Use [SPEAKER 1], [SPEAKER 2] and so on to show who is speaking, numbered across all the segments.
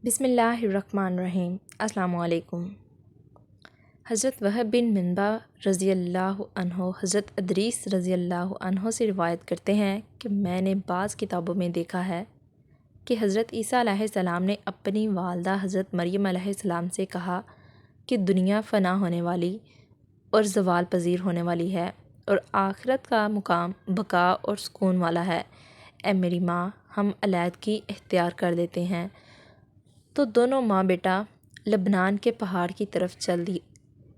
[SPEAKER 1] بسم اللہ الرحمن الرحیم۔ السلام علیکم۔ حضرت وہب بن منبع رضی اللہ عنہ حضرت ادریس رضی اللہ عنہ سے روایت کرتے ہیں کہ میں نے بعض کتابوں میں دیکھا ہے کہ حضرت عیسیٰ علیہ السلام نے اپنی والدہ حضرت مریم علیہ السلام سے کہا کہ دنیا فنا ہونے والی اور زوال پذیر ہونے والی ہے اور آخرت کا مقام بقا اور سکون والا ہے۔ اے میری ماں، ہم علیحدگی اختیار کر دیتے ہیں۔ تو دونوں ماں بیٹا لبنان کے پہاڑ کی طرف چل دی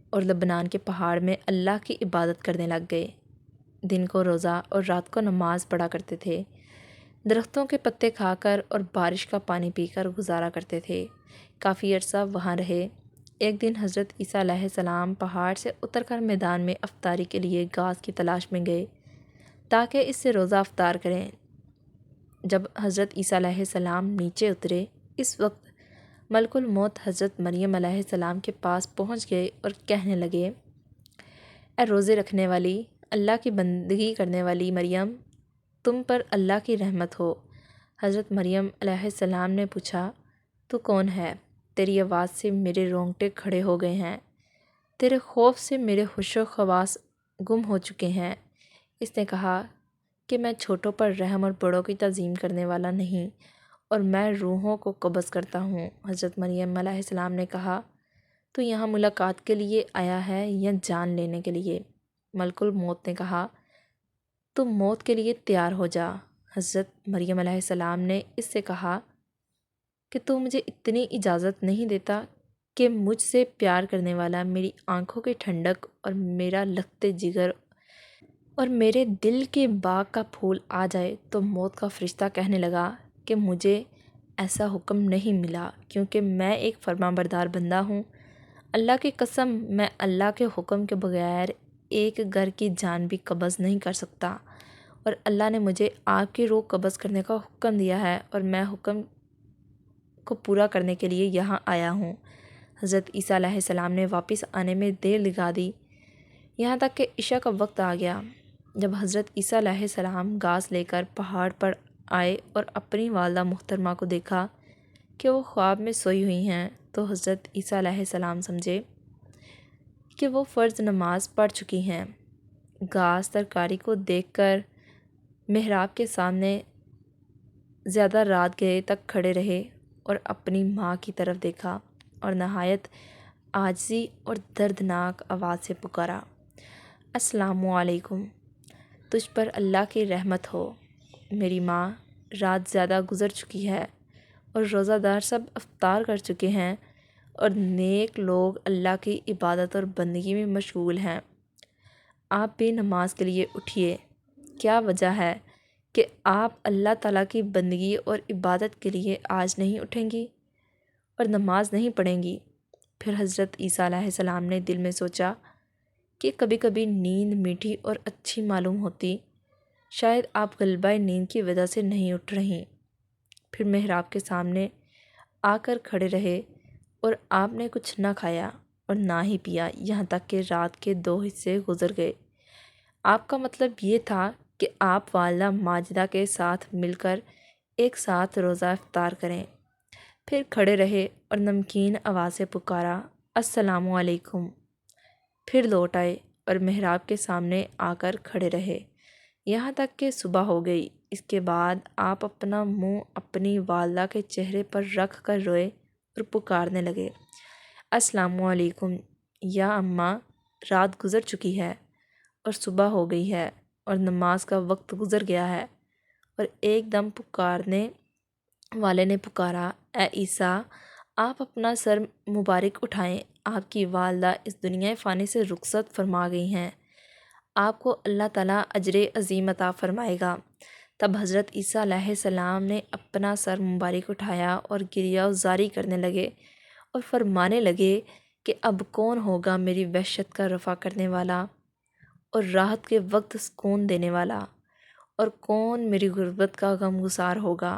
[SPEAKER 1] اور لبنان کے پہاڑ میں اللہ کی عبادت کرنے لگ گئے۔ دن کو روزہ اور رات کو نماز پڑھا کرتے تھے۔ درختوں کے پتے کھا کر اور بارش کا پانی پی کر گزارا کرتے تھے۔ کافی عرصہ وہاں رہے۔ ایک دن حضرت عیسیٰ علیہ السلام پہاڑ سے اتر کر میدان میں افطاری کے لیے گھاس کی تلاش میں گئے تاکہ اس سے روزہ افطار کریں۔ جب حضرت عیسیٰ علیہ السلام نیچے اترے، اس وقت ملک الموت حضرت مریم علیہ السلام کے پاس پہنچ گئے اور کہنے لگے، اے روزے رکھنے والی، اللہ کی بندگی کرنے والی مریم، تم پر اللہ کی رحمت ہو۔ حضرت مریم علیہ السلام نے پوچھا، تو کون ہے؟ تیری آواز سے میرے رونگٹے کھڑے ہو گئے ہیں، تیرے خوف سے میرے ہوش و حواس گم ہو چکے ہیں۔ اس نے کہا کہ میں چھوٹوں پر رحم اور بڑوں کی تعظیم کرنے والا نہیں، اور میں روحوں کو قبض کرتا ہوں۔ حضرت مریم علیہ السلام نے کہا، تو یہاں ملاقات کے لیے آیا ہے یا جان لینے کے لیے؟ ملک الموت نے کہا، تو موت کے لیے تیار ہو جا۔ حضرت مریم علیہ السلام نے اس سے کہا کہ تو مجھے اتنی اجازت نہیں دیتا کہ مجھ سے پیار کرنے والا، میری آنکھوں کی ٹھنڈک اور میرا لگتے جگر اور میرے دل کے باغ کا پھول آ جائے؟ تو موت کا فرشتہ کہنے لگا کہ مجھے ایسا حکم نہیں ملا، کیونکہ میں ایک فرمانبردار بندہ ہوں۔ اللہ کی قسم، میں اللہ کے حکم کے بغیر ایک گر کی جان بھی قبض نہیں کر سکتا، اور اللہ نے مجھے آپ کی روح قبض کرنے کا حکم دیا ہے اور میں حکم کو پورا کرنے کے لیے یہاں آیا ہوں۔ حضرت عیسیٰ علیہ السلام نے واپس آنے میں دیر لگا دی، یہاں تک کہ عشاء کا وقت آ گیا۔ جب حضرت عیسیٰ علیہ السلام گھاس لے کر پہاڑ پر آئے اور اپنی والدہ محترمہ کو دیکھا کہ وہ خواب میں سوئی ہوئی ہیں، تو حضرت عیسیٰ علیہ السلام سمجھے کہ وہ فرض نماز پڑھ چکی ہیں۔ گھاس ترکاری کو دیکھ کر محراب کے سامنے زیادہ رات گئے تک کھڑے رہے اور اپنی ماں کی طرف دیکھا اور نہایت عاجزی اور دردناک آواز سے پکارا، السلام علیکم، تجھ پر اللہ کی رحمت ہو۔ میری ماں، رات زیادہ گزر چکی ہے اور روزہ دار سب افطار کر چکے ہیں اور نیک لوگ اللہ کی عبادت اور بندگی میں مشغول ہیں۔ آپ بھی نماز کے لیے اٹھیے۔ کیا وجہ ہے کہ آپ اللہ تعالیٰ کی بندگی اور عبادت کے لیے آج نہیں اٹھیں گی اور نماز نہیں پڑھیں گی؟ پھر حضرت عیسیٰ علیہ السلام نے دل میں سوچا کہ کبھی کبھی نیند میٹھی اور اچھی معلوم ہوتی، شاید آپ غلبہ نیند کی وجہ سے نہیں اٹھ رہی۔ پھر محراب کے سامنے آ کر کھڑے رہے اور آپ نے کچھ نہ کھایا اور نہ ہی پیا، یہاں تک کہ رات کے 2 حصے گزر گئے۔ آپ کا مطلب یہ تھا کہ آپ والدہ ماجدہ کے ساتھ مل کر ایک ساتھ روزہ افطار کریں۔ پھر کھڑے رہے اور نمکین آواز سے پکارا، السلام علیکم۔ پھر لوٹ آئے اور محراب کے سامنے آ کر کھڑے رہے یہاں تک کہ صبح ہو گئی۔ اس کے بعد آپ اپنا منہ اپنی والدہ کے چہرے پر رکھ کر روئے اور پکارنے لگے، السلام علیکم یا اماں، رات گزر چکی ہے اور صبح ہو گئی ہے اور نماز کا وقت گزر گیا ہے۔ اور ایک دم پکارنے والے نے پکارا، اے عیسیٰ، آپ اپنا سر مبارک اٹھائیں، آپ کی والدہ اس دنیا فانی سے رخصت فرما گئی ہیں، آپ کو اللہ تعالیٰ اجر عظیم عطا فرمائے گا۔ تب حضرت عیسیٰ علیہ السلام نے اپنا سر مبارک اٹھایا اور گریہ زاری کرنے لگے اور فرمانے لگے کہ اب کون ہوگا میری وحشت کا رفع کرنے والا اور راحت کے وقت سکون دینے والا، اور کون میری غربت کا غمگسار ہوگا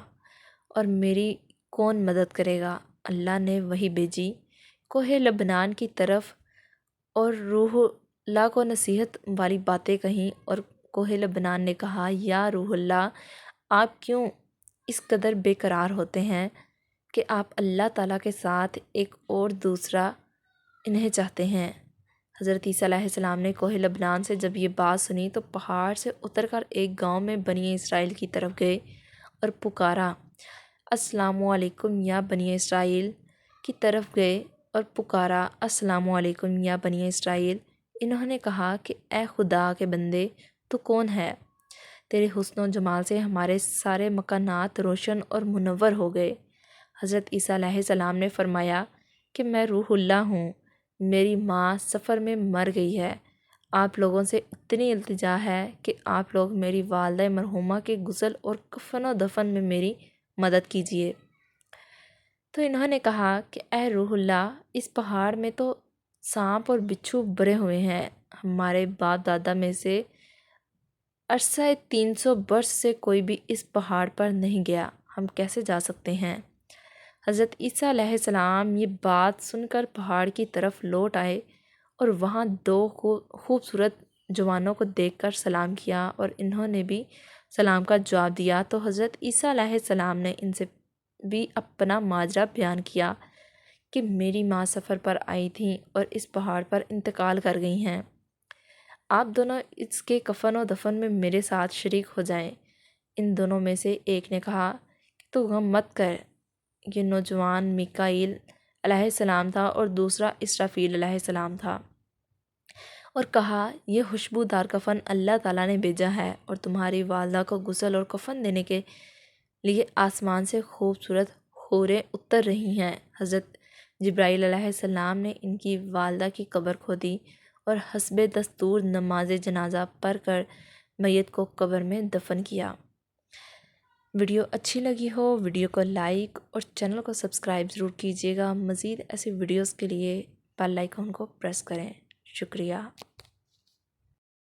[SPEAKER 1] اور میری کون مدد کرے گا؟ اللہ نے وحی بھیجی کوہ لبنان کی طرف اور روح اللہ کو نصیحت والی باتیں کہیں، اور کوہ لبنان نے کہا، یا روح اللہ، آپ کیوں اس قدر بے قرار ہوتے ہیں کہ آپ اللہ تعالیٰ کے ساتھ ایک اور دوسرا انہیں چاہتے ہیں۔ حضرت عیسیٰ علیہ السلام نے کوہ لبنان سے جب یہ بات سنی تو پہاڑ سے اتر کر ایک گاؤں میں بنی اسرائیل کی طرف گئے اور پکارا، السلام علیکم یا بنی اسرائیل کی طرف گئے اور پکارا، السلام علیکم یا بنی اسرائیل۔ انہوں نے کہا کہ اے خدا کے بندے، تو کون ہے؟ تیرے حسن و جمال سے ہمارے سارے مکانات روشن اور منور ہو گئے۔ حضرت عیسیٰ علیہ السلام نے فرمایا کہ میں روح اللہ ہوں، میری ماں سفر میں مر گئی ہے، آپ لوگوں سے اتنی التجا ہے کہ آپ لوگ میری والدہ مرحومہ کے غسل اور کفن و دفن میں میری مدد کیجیے۔ تو انہوں نے کہا کہ اے روح اللہ، اس پہاڑ میں تو سانپ اور بچھو بھرے ہوئے ہیں، ہمارے باپ دادا میں سے عرصہ 300 برس سے کوئی بھی اس پہاڑ پر نہیں گیا، ہم کیسے جا سکتے ہیں؟ حضرت عیسیٰ علیہ السلام یہ بات سن کر پہاڑ کی طرف لوٹ آئے اور وہاں دو خوبصورت جوانوں کو دیکھ کر سلام کیا اور انہوں نے بھی سلام کا جواب دیا۔ تو حضرت عیسیٰ علیہ السلام نے ان سے بھی اپنا ماجرا بیان کیا کہ میری ماں سفر پر آئی تھیں اور اس پہاڑ پر انتقال کر گئی ہیں، آپ دونوں اس کے کفن و دفن میں میرے ساتھ شریک ہو جائیں۔ ان دونوں میں سے ایک نے کہا کہ تو غم مت کر، یہ نوجوان میکائیل علیہ السلام تھا اور دوسرا اسرافیل علیہ السلام تھا، اور کہا یہ خوشبودار کفن اللہ تعالیٰ نے بھیجا ہے اور تمہاری والدہ کو غسل اور کفن دینے کے لیے آسمان سے خوبصورت حوریں اتر رہی ہیں۔ حضرت جبرائیل علیہ السلام نے ان کی والدہ کی قبر کھودی اور حسب دستور نماز جنازہ پڑھ کر میت کو قبر میں دفن کیا۔ ویڈیو اچھی لگی ہو ویڈیو کو لائک اور چینل کو سبسکرائب ضرور کیجیے گا۔ مزید ایسی ویڈیوز کے لیے بیل آئیکن کو پریس کریں۔ شکریہ۔